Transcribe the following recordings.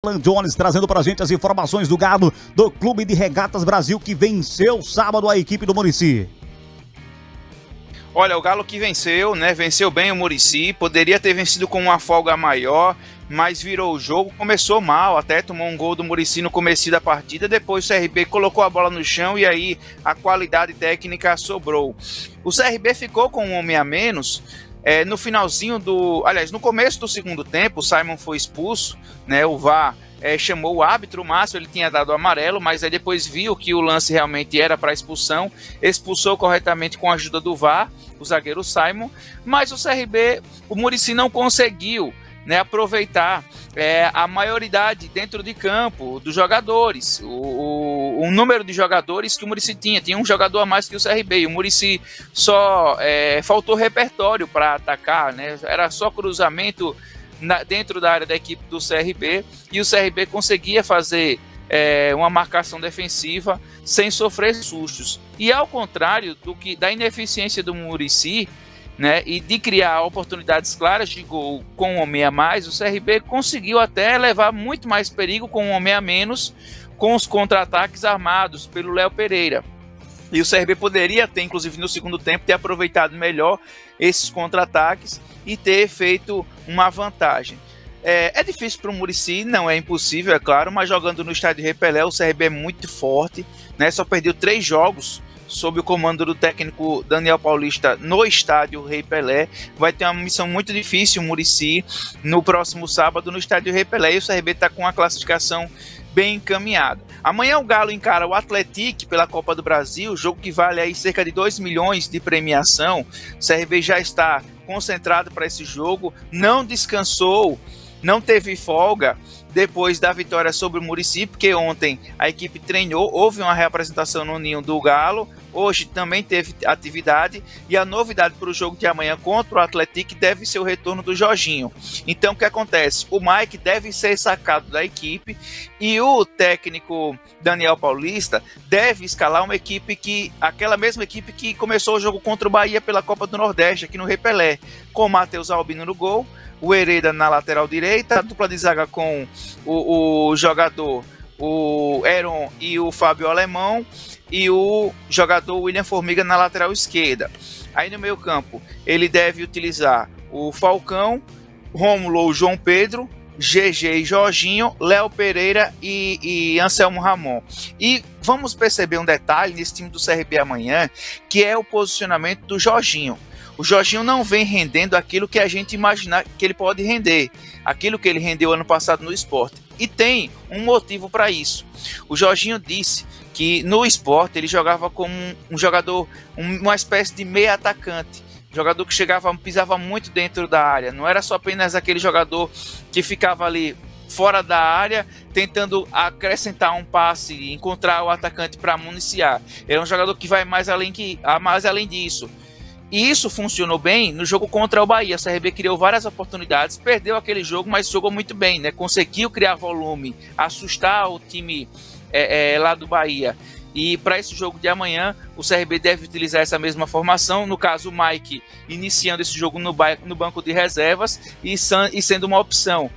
Alan Jones trazendo pra gente as informações do Galo do Clube de Regatas Brasil, que venceu sábado a equipe do Murici. Olha, o Galo que venceu, né? Venceu bem o Murici, poderia ter vencido com uma folga maior, mas virou o jogo, começou mal, até tomou um gol do Murici no começo da partida, depois o CRB colocou a bola no chão e aí a qualidade técnica sobrou. O CRB ficou com um homem a menos. No finalzinho no começo do segundo tempo, o Simon foi expulso, né? O VAR chamou o árbitro, o Márcio, ele tinha dado amarelo, mas aí depois viu que o lance realmente era para expulsão, expulsou corretamente com a ajuda do VAR, o zagueiro Simon, mas o Murici não conseguiu, né, aproveitar a maioridade dentro de campo dos jogadores, o número de jogadores que o Murici tinha um jogador a mais que o CRB, e o Murici só faltou repertório para atacar, né, era só cruzamento dentro da área da equipe do CRB, e o CRB conseguia fazer uma marcação defensiva sem sofrer sustos, e ao contrário da ineficiência do Murici, né, e de criar oportunidades claras de gol com um homem a mais, o CRB conseguiu até levar muito mais perigo com um homem a menos, com os contra-ataques armados pelo Léo Pereira. E o CRB poderia ter, inclusive no segundo tempo, ter aproveitado melhor esses contra-ataques e ter feito uma vantagem. É difícil para o Murici, não é impossível, é claro, mas jogando no estádio Rei Pelé, o CRB é muito forte, né, só perdeu 3 jogos sob o comando do técnico Daniel Paulista no estádio Rei Pelé. Vai ter uma missão muito difícil o Murici no próximo sábado no estádio Rei Pelé, e o CRB está com uma classificação bem encaminhada. Amanhã o Galo encara o Atlético pela Copa do Brasil, jogo que vale aí cerca de 2 milhões de premiação. O CRB já está concentrado para esse jogo, não descansou, não teve folga depois da vitória sobre o Murici, porque ontem a equipe treinou, houve uma reapresentação no ninho do Galo, hoje também teve atividade, e a novidade para o jogo de amanhã contra o Atlético deve ser o retorno do Jorginho. Então o que acontece? O Mike deve ser sacado da equipe, e o técnico Daniel Paulista deve escalar uma equipe aquela mesma equipe que começou o jogo contra o Bahia pela Copa do Nordeste, aqui no Rei Pelé, com o Matheus Albino no gol, o Hereda na lateral direita, a dupla de zaga com o jogador, o Heron e o Fábio Alemão, e o jogador William Formiga na lateral esquerda. Aí no meio campo ele deve utilizar o Falcão, Rômulo ou João Pedro, GG e Jorginho, Léo Pereira e Anselmo Ramon. E vamos perceber um detalhe nesse time do CRB amanhã, que é o posicionamento do Jorginho. O Jorginho não vem rendendo aquilo que a gente imaginar que ele pode render, aquilo que ele rendeu ano passado no Sport. E tem um motivo para isso. O Jorginho disse que no Sport ele jogava como um jogador, uma espécie de meia atacante, jogador que pisava muito dentro da área, não era só apenas aquele jogador que ficava ali fora da área, tentando acrescentar um passe e encontrar o atacante para municiar. Ele é um jogador que vai mais além disso. E isso funcionou bem no jogo contra o Bahia. O CRB criou várias oportunidades, perdeu aquele jogo, mas jogou muito bem, né? Conseguiu criar volume, assustar o time lá do Bahia. E para esse jogo de amanhã, o CRB deve utilizar essa mesma formação. No caso, o Mike iniciando esse jogo no banco de reservas e sendo uma opção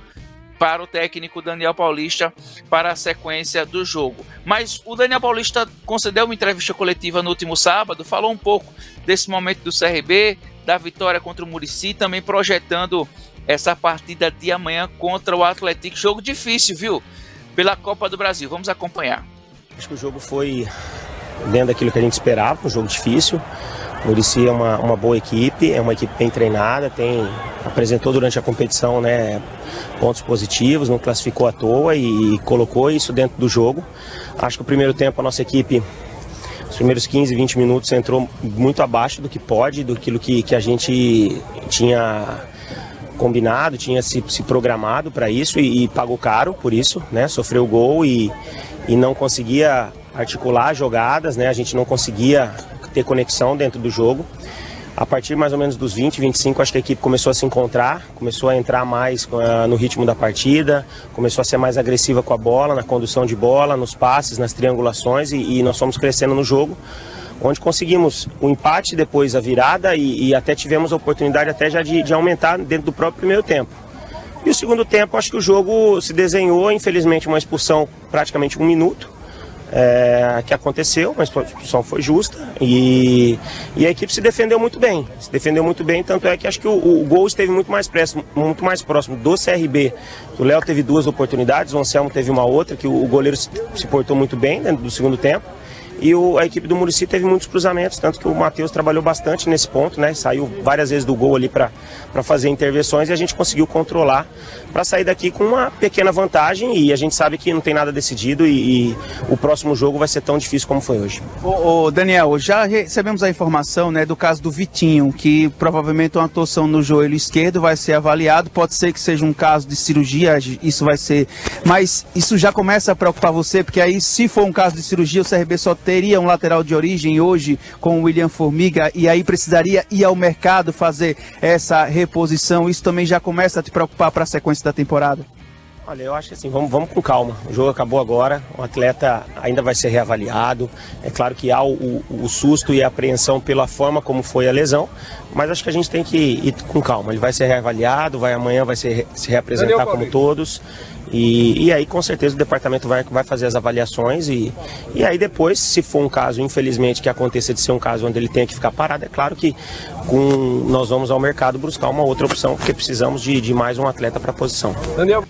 para o técnico Daniel Paulista para a sequência do jogo. Mas o Daniel Paulista concedeu uma entrevista coletiva no último sábado, falou um pouco desse momento do CRB, da vitória contra o Murici, também projetando essa partida de amanhã contra o Atlético. Jogo difícil, viu? Pela Copa do Brasil. Vamos acompanhar. Acho que o jogo foi dentro daquilo que a gente esperava, um jogo difícil. O Murici é uma boa equipe, é uma equipe bem treinada, apresentou durante a competição, né, pontos positivos, não classificou à toa e colocou isso dentro do jogo. Acho que o primeiro tempo a nossa equipe, os primeiros 15, 20 minutos, entrou muito abaixo do que pode, daquilo que a gente tinha combinado, tinha se programado para isso e pagou caro por isso, né, sofreu gol e não conseguia articular jogadas, né, a gente não conseguia ter conexão dentro do jogo. A partir mais ou menos dos 20, 25, acho que a equipe começou a se encontrar, começou a entrar mais no ritmo da partida, começou a ser mais agressiva com a bola, na condução de bola, nos passes, nas triangulações, e nós fomos crescendo no jogo, onde conseguimos o empate, depois a virada e até tivemos a oportunidade até já de aumentar dentro do próprio primeiro tempo. E o segundo tempo, acho que o jogo se desenhou, infelizmente uma expulsão praticamente 1 minuto, que aconteceu, mas a expulsão foi justa e a equipe se defendeu muito bem, tanto é que acho que o gol esteve muito mais próximo do CRB. O Léo teve 2 oportunidades, o Anselmo teve uma outra, que o goleiro se portou muito bem dentro do segundo tempo. E a equipe do Muricy teve muitos cruzamentos, tanto que o Matheus trabalhou bastante nesse ponto, né? Saiu várias vezes do gol ali para fazer intervenções e a gente conseguiu controlar para sair daqui com uma pequena vantagem, e a gente sabe que não tem nada decidido e o próximo jogo vai ser tão difícil como foi hoje. Ô Daniel, já recebemos a informação, né, do caso do Vitinho, que provavelmente uma torção no joelho esquerdo vai ser avaliado, pode ser que seja um caso de cirurgia, isso vai ser, mas isso já começa a preocupar você, porque aí se for um caso de cirurgia o CRB só teria um lateral de origem hoje com o William Formiga e aí precisaria ir ao mercado fazer essa reposição. Isso também já começa a te preocupar para a sequência da temporada? Olha, eu acho que assim, vamos com calma. O jogo acabou agora, o atleta ainda vai ser reavaliado. É claro que há o susto e a apreensão pela forma como foi a lesão, mas acho que a gente tem que ir com calma. Ele vai ser reavaliado, amanhã vai se reapresentar como todos. E aí com certeza o departamento vai fazer as avaliações e aí depois, se for um caso, infelizmente, que aconteça de ser um caso onde ele tenha que ficar parado, é claro que nós vamos ao mercado buscar uma outra opção, porque precisamos de mais um atleta para a posição. Daniel.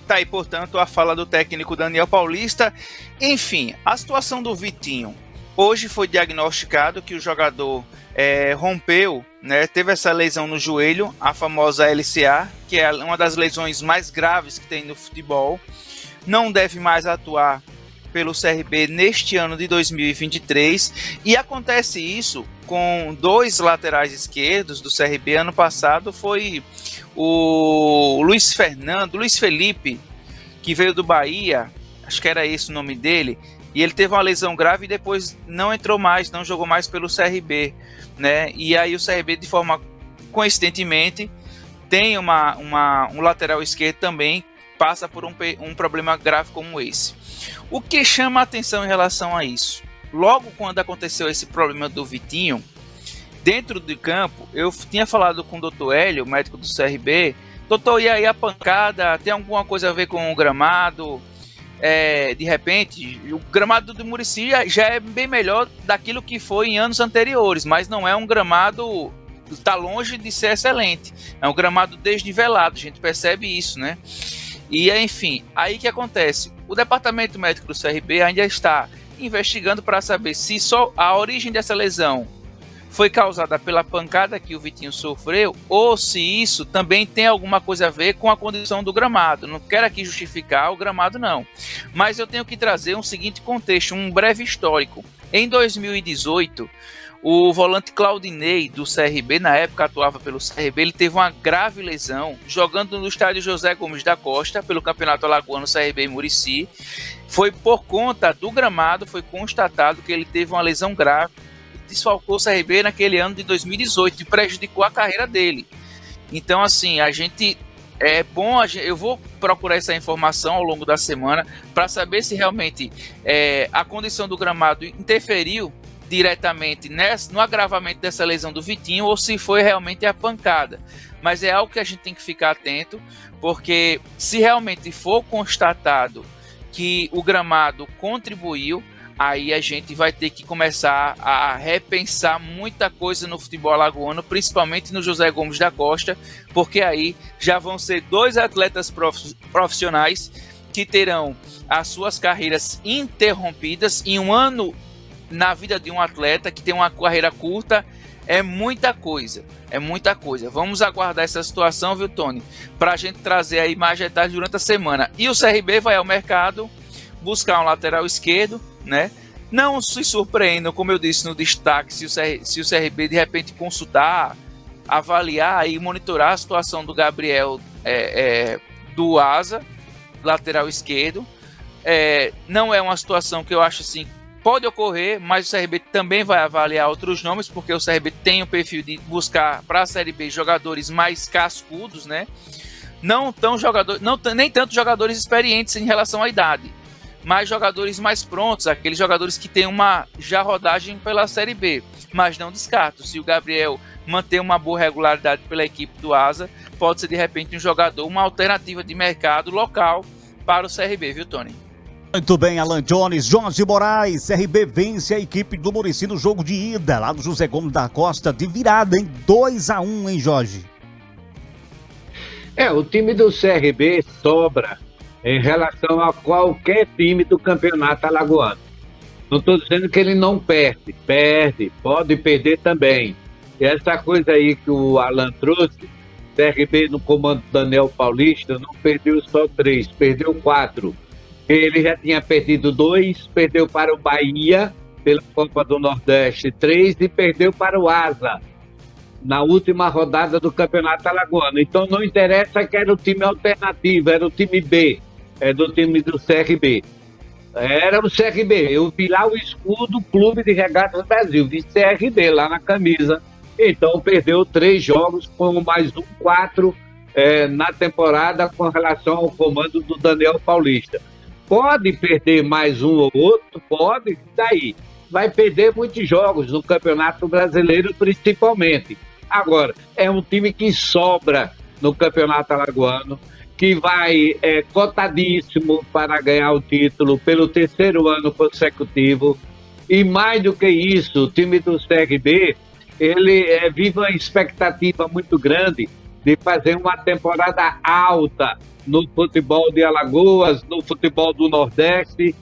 Tá aí, portanto, a fala do técnico Daniel Paulista. Enfim, a situação do Vitinho. Hoje foi diagnosticado que o jogador rompeu, né, teve essa lesão no joelho, a famosa LCA, que é uma das lesões mais graves que tem no futebol. Não deve mais atuar pelo CRB neste ano de 2023. E acontece isso com 2 laterais esquerdos do CRB. Ano passado foi o Luiz Felipe, que veio do Bahia, acho que era esse o nome dele, e ele teve uma lesão grave e depois não entrou mais, não jogou mais pelo CRB, né? E aí o CRB, de forma coincidentemente, tem um lateral esquerdo também, passa por um problema grave como esse. O que chama a atenção em relação a isso? Logo quando aconteceu esse problema do Vitinho, dentro do campo, eu tinha falado com o Dr. Hélio, médico do CRB, doutor, e aí a pancada, tem alguma coisa a ver com o gramado? De repente, o gramado do Muricy já é bem melhor daquilo que foi em anos anteriores, mas não é um gramado, está longe de ser excelente, é um gramado desnivelado, a gente percebe isso, né? E enfim, aí que acontece, o departamento médico do CRB ainda está investigando para saber se só a origem dessa lesão foi causada pela pancada que o Vitinho sofreu, ou se isso também tem alguma coisa a ver com a condição do gramado. Não quero aqui justificar o gramado, não. Mas eu tenho que trazer um seguinte contexto, um breve histórico. Em 2018, o volante Claudinei, do CRB, na época atuava pelo CRB, ele teve uma grave lesão, jogando no estádio José Gomes da Costa, pelo Campeonato Alagoano CRB e Muricy. Foi por conta do gramado, foi constatado que ele teve uma lesão grave, desfalcou o CRB naquele ano de 2018 e prejudicou a carreira dele. Então, assim, eu vou procurar essa informação ao longo da semana para saber se realmente a condição do gramado interferiu diretamente no agravamento dessa lesão do Vitinho ou se foi realmente a pancada. Mas é algo que a gente tem que ficar atento, porque se realmente for constatado que o gramado contribuiu, aí a gente vai ter que começar a repensar muita coisa no futebol alagoano, principalmente no José Gomes da Costa, porque aí já vão ser 2 atletas profissionais que terão as suas carreiras interrompidas em um ano. Na vida de um atleta que tem uma carreira curta, é muita coisa, Vamos aguardar essa situação, viu, Tony? Para a gente trazer aí mais detalhes durante a semana. E o CRB vai ao mercado buscar um lateral esquerdo, né? Não se surpreendam, como eu disse no destaque, se o CRB de repente consultar, avaliar e monitorar a situação do Gabriel do Asa, lateral esquerdo. Não é uma situação que eu acho assim, pode ocorrer, mas o CRB também vai avaliar outros nomes, porque o CRB tem o perfil de buscar para a Série B jogadores mais cascudos, né? Nem tanto jogadores experientes em relação à idade, mas jogadores mais prontos, aqueles jogadores que têm uma já rodagem pela Série B. Mas não descarto, se o Gabriel manter uma boa regularidade pela equipe do Asa, pode ser de repente um jogador, uma alternativa de mercado local para o CRB, viu, Tony? Muito bem, Alan Jones, Jorge Moraes, CRB vence a equipe do Muricy no jogo de ida, lá do José Gomes da Costa, de virada, hein? 2-1, hein, Jorge? O time do CRB sobra em relação a qualquer time do campeonato alagoano. Não estou dizendo que ele não perde, pode perder também. E essa coisa aí que o Alan trouxe, CRB no comando do Daniel Paulista, não perdeu só 3, perdeu 4. Ele já tinha perdido 2, perdeu para o Bahia, pela Copa do Nordeste 3 e perdeu para o Asa, na última rodada do Campeonato Alagoano. Então não interessa que era o time alternativo, era o time B, do time do CRB. Era o CRB, eu vi lá o escudo Clube de Regatas Brasil, vi CRB lá na camisa. Então perdeu 3 jogos, com mais 4 na temporada com relação ao comando do Daniel Paulista. Pode perder mais um ou outro, pode, daí. Vai perder muitos jogos no Campeonato Brasileiro, principalmente. Agora, é um time que sobra no Campeonato Alagoano, que vai cotadíssimo para ganhar o título pelo 3º ano consecutivo. E mais do que isso, o time do CRB, ele vive uma expectativa muito grande de fazer uma temporada alta no futebol de Alagoas, no futebol do Nordeste,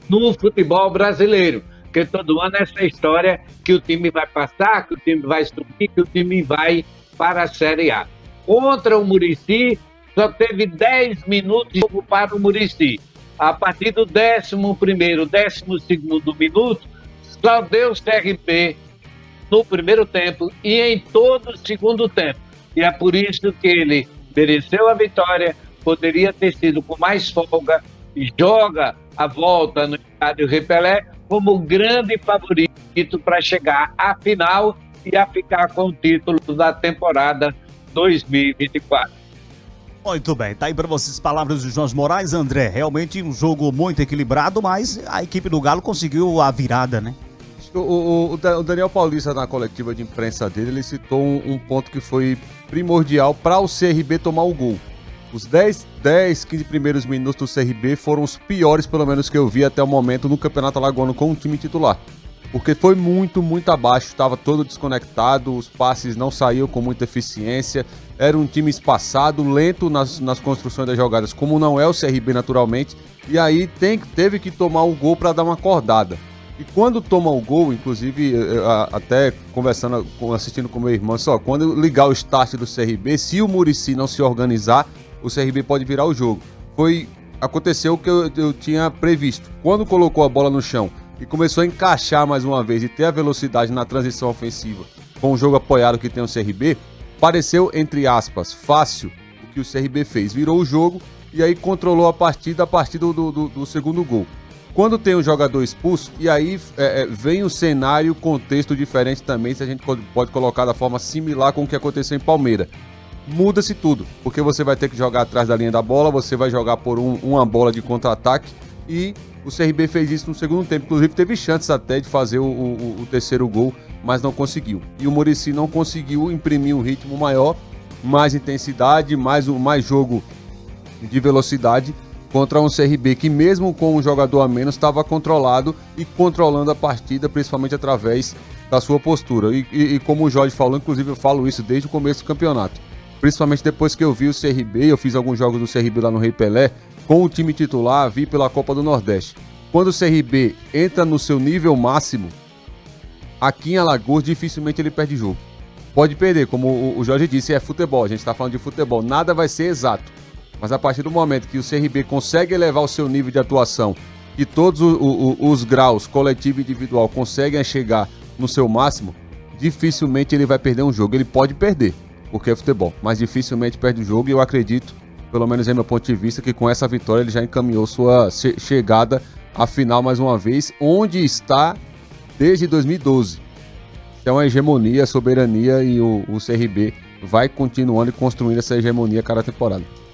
no futebol brasileiro. Porque todo ano essa história que o time vai passar, que o time vai subir, que o time vai para a Série A. Contra o Muricy, só teve 10 minutos de jogo para o Muricy. A partir do 11º, 12º minuto, só deu CRB no primeiro tempo e em todo o segundo tempo. E é por isso que ele mereceu a vitória, poderia ter sido com mais folga, joga a volta no estádio Rei Pelé como grande favorito para chegar à final e a ficar com o título da temporada 2024. Muito bem, tá aí para vocês palavras de Jorge Moraes. André, realmente um jogo muito equilibrado, mas a equipe do Galo conseguiu a virada, né? O Daniel Paulista, na coletiva de imprensa dele, ele citou um ponto que foi primordial para o CRB tomar o gol. Os 10, 15 primeiros minutos do CRB foram os piores, pelo menos que eu vi até o momento, no Campeonato Alagoano com o time titular. Porque foi muito abaixo, estava todo desconectado, os passes não saíam com muita eficiência, era um time espaçado, lento nas construções das jogadas, como não é o CRB naturalmente, e aí teve que tomar um gol para dar uma acordada. E quando toma o gol, inclusive, até conversando, assistindo com meu irmão, só quando ligar o start do CRB, se o Muricy não se organizar, o CRB pode virar o jogo. Aconteceu o que eu tinha previsto. Quando colocou a bola no chão e começou a encaixar mais uma vez e ter a velocidade na transição ofensiva com o jogo apoiado que tem o CRB, pareceu, entre aspas, fácil o que o CRB fez. Virou o jogo e aí controlou a partir do segundo gol. Quando tem um jogador expulso, e aí vem o cenário, contexto diferente também, se a gente pode colocar da forma similar com o que aconteceu em Palmeiras. Muda-se tudo, porque você vai ter que jogar atrás da linha da bola, você vai jogar por uma bola de contra-ataque, e o CRB fez isso no segundo tempo. Inclusive teve chances até de fazer o terceiro gol, mas não conseguiu. E o Muricy não conseguiu imprimir um ritmo maior, mais intensidade, mais jogo de velocidade, contra um CRB que mesmo com um jogador a menos estava controlado e controlando a partida, principalmente através da sua postura. E como o Jorge falou, inclusive eu falo isso desde o começo do campeonato, principalmente depois que eu vi o CRB, eu fiz alguns jogos do CRB lá no Rei Pelé, com o time titular, vi pela Copa do Nordeste. Quando o CRB entra no seu nível máximo, aqui em Alagoas dificilmente ele perde jogo. Pode perder, como o Jorge disse, é futebol, a gente está falando de futebol, nada vai ser exato. Mas a partir do momento que o CRB consegue elevar o seu nível de atuação e todos os graus, coletivo e individual, conseguem chegar no seu máximo, dificilmente ele vai perder um jogo. Ele pode perder, porque é futebol, mas dificilmente perde o jogo, e eu acredito, pelo menos é meu ponto de vista, que com essa vitória ele já encaminhou sua chegada à final mais uma vez, onde está desde 2012. É uma hegemonia, soberania, e o CRB vai continuando e construindo essa hegemonia cada temporada.